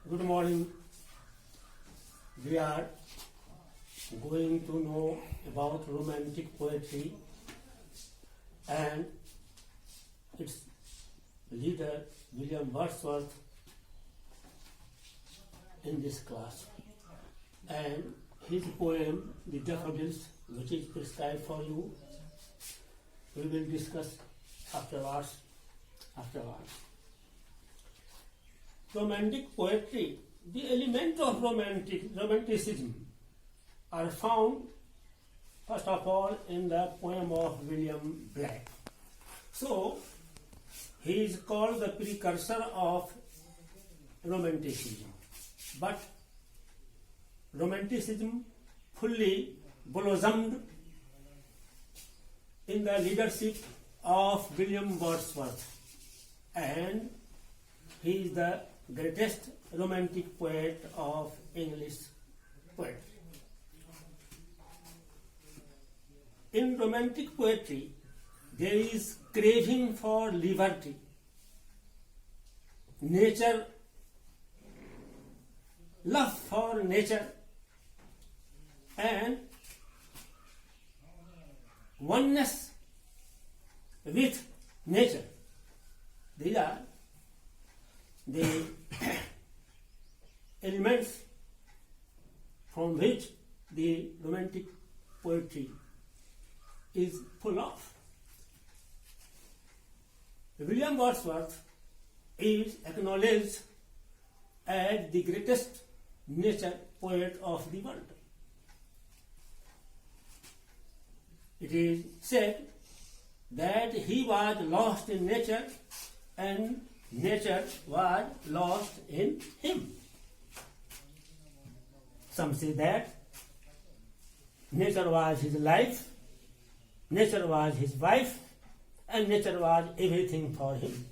Good morning. We are going to know about romantic poetry and its leader William Wordsworth in this class, and his poem The Daffodils, which is prescribed for you, we will discuss afterwards. Romantic poetry, the element of romanticism are found first of all in the poem of William Blake. So he is called the precursor of romanticism, but romanticism fully blossomed in the leadership of William Wordsworth, and he is the greatest romantic poet of English poetry. In romantic poetry, there is craving for liberty, nature, love for nature, and oneness with nature. These are the elements from which the romantic poetry is full of. William Wordsworth is acknowledged as the greatest nature poet of the world. It is said that he was lost in nature and nature was lost in him. Some say that nature was his life, nature was his wife, and nature was everything for him.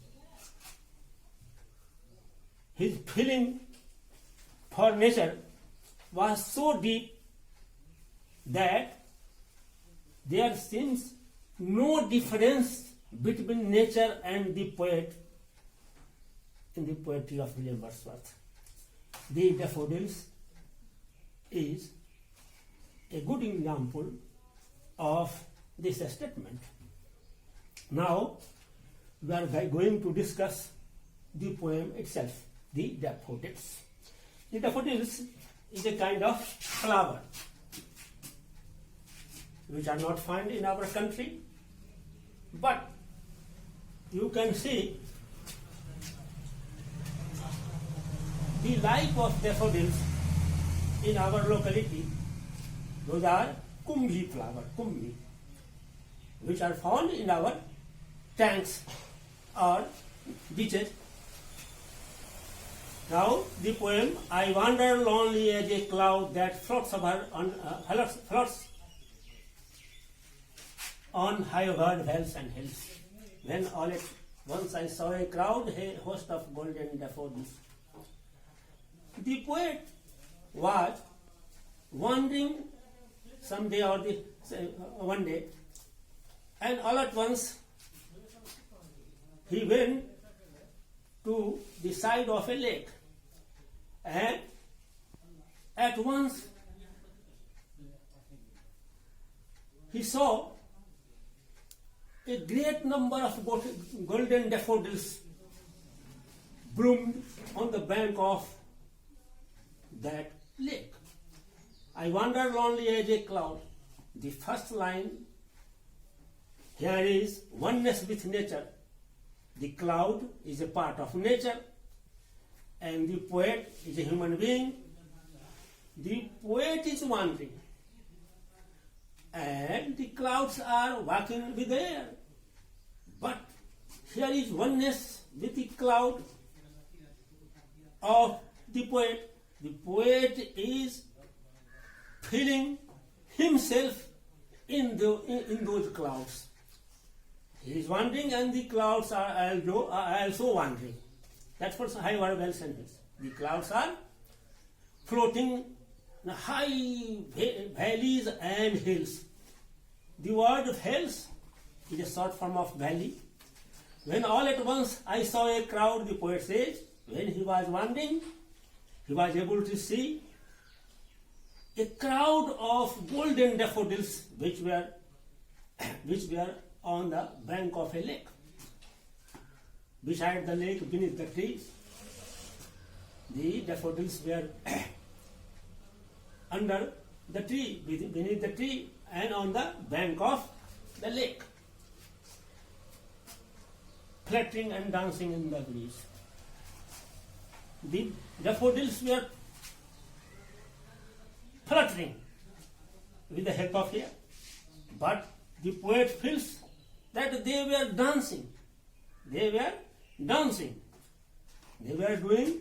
His feeling for nature was so deep that there seems no difference between nature and the poet in the poetry of William Wordsworth. The Daffodils is a good example of this statement. Now we are going to discuss the poem itself, the Daffodils. The Daffodils is a kind of flower which are not found in our country, but you can see the life of daffodils in our locality. Those are kumbhi flower, which are found in our tanks or beaches. Now the poem, I wander lonely as a cloud that floats on high-overhead vales and hills. When all at once I saw a crowd, a host of golden daffodils. The poet was wandering someday or one day, and all at once he went to the side of a lake, and at once he saw a great number of golden daffodils bloomed on the bank of that lake. I wander lonely as a cloud. The first line here is oneness with nature. The cloud is a part of nature, and the poet is a human being. The poet is wandering, and the clouds are walking with the air. But here is oneness with the cloud of the poet. The poet is feeling himself in those clouds. He is wandering, and the clouds are also wandering. That's what high water well sentence. The clouds are floating in high valleys and hills. The word hills is a short form of valley. When all at once I saw a crowd, the poet says, when he was wandering, he was able to see a crowd of golden daffodils which were on the bank of a lake. Beside the lake, beneath the tree, the daffodils were under the tree, beneath the tree, and on the bank of the lake, fluttering and dancing in the breeze. The daffodils were fluttering with the help of air, but the poet feels that they were dancing. They were dancing. They were doing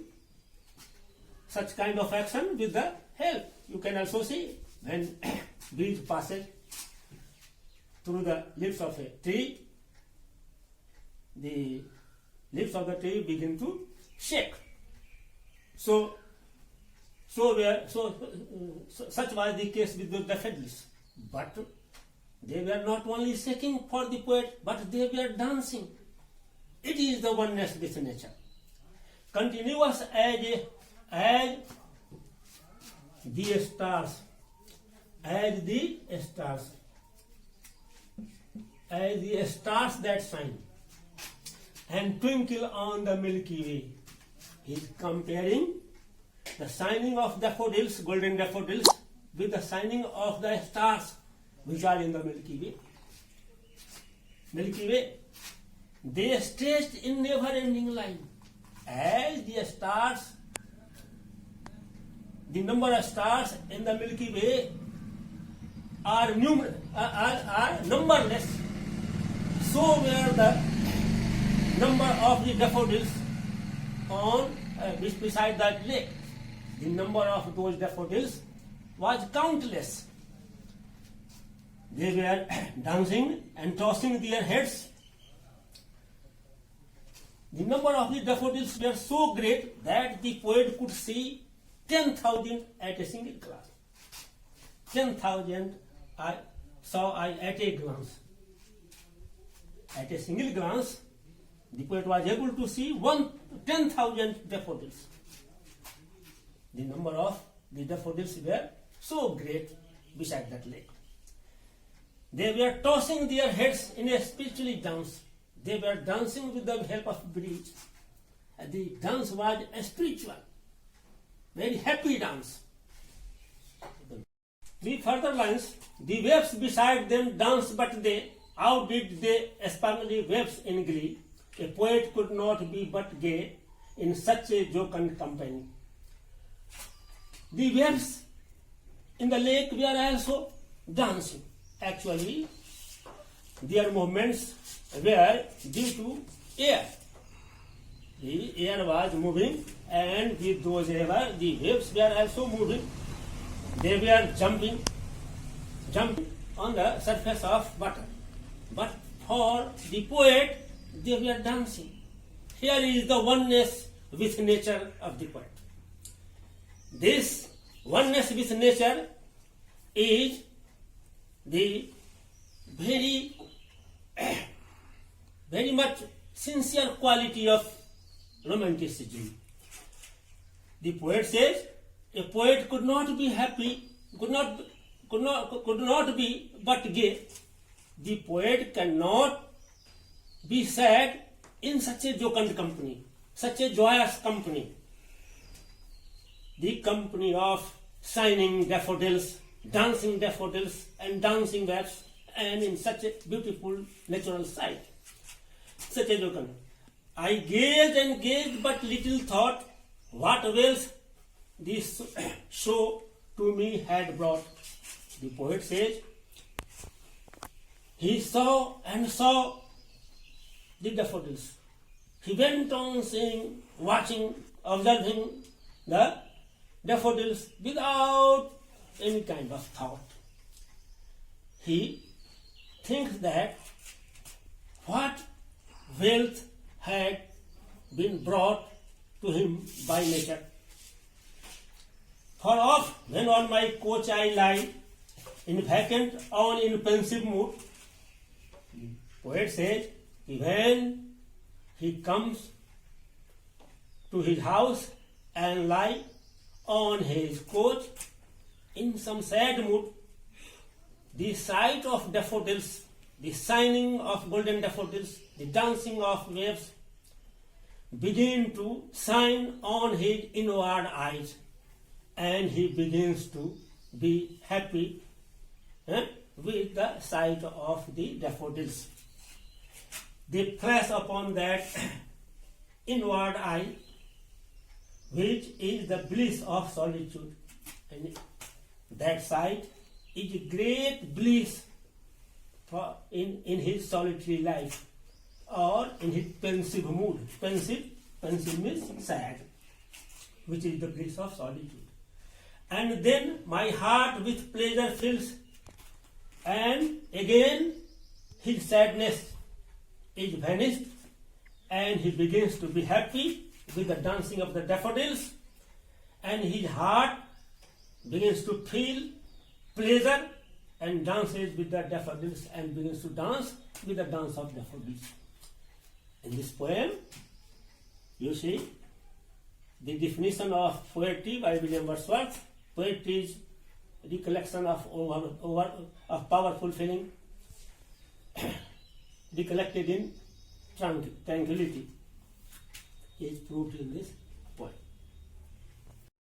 such kind of action with the help. You can also see when breeze passes through the leaves of a tree, the leaves of the tree begin to shake. So such was the case with the daffodils. But they were not only shaking for the poet, but they were dancing. It is the oneness with nature. Continuous as the stars, as the stars that shine and twinkle on the Milky Way. He is comparing the shining of daffodils, golden daffodils, with the shining of the stars which are in the Milky Way. Milky Way, they stretched in never-ending line. As the stars, the number of stars in the Milky Way are numberless, so were the number of the daffodils on beside that lake. The number of those daffodils was countless. They were dancing and tossing their heads. The number of the daffodils were so great that the poet could see 10,000 at a single glance. 10,000 I saw at a glance. At a single glance, the poet was able to see 10,000 daffodils. The number of the daffodils were so great beside that lake. They were tossing their heads in a spiritual dance. They were dancing with the help of breeze. The dance was a spiritual, very happy dance. The further lines, the waves beside them danced, but they outdid the sparkly waves in glee. A poet could not be but gay in such a jocund company. The waves in the lake were also dancing. Actually, their movements were due to air. The air was moving, and with those air, the waves were also moving. They were jumping on the surface of water. But for the poet, they were dancing. Here is the oneness with nature of the poet. This oneness with nature is the very much sincere quality of romanticism. The poet says a poet could not be happy, could not be but gay. The poet cannot be sad in such a jocund company, such a joyous company. The company of shining daffodils, dancing daffodils, and dancing waves, and in such a beautiful natural sight. Such a jocund. I gazed and gazed, but little thought what wealth this show to me had brought. The poet says, he saw and saw the daffodils. He went on seeing, watching, observing the daffodils without any kind of thought. He thinks that what wealth had been brought to him by nature. For oft, when on my couch I lie, in vacant or in pensive mood, the poet says, when he comes to his house and lie on his coach in some sad mood. The sight of daffodils, the shining of golden daffodils, the dancing of waves begin to shine on his inward eyes, and he begins to be happy with the sight of the daffodils. They flash upon that inward eye, which is the bliss of solitude, and that sight is a great bliss in his solitary life, or in his pensive mood. Pensive means sad, which is the bliss of solitude. And then my heart with pleasure fills, and again his sadness is vanished, and he begins to be happy with the dancing of the daffodils, and his heart begins to feel pleasure and dances with the daffodils, and begins to dance with the dance of daffodils. In this poem, you see the definition of poetry by William Wordsworth. Poetry is recollection of powerful feeling recollected in tranquility. He is proved in this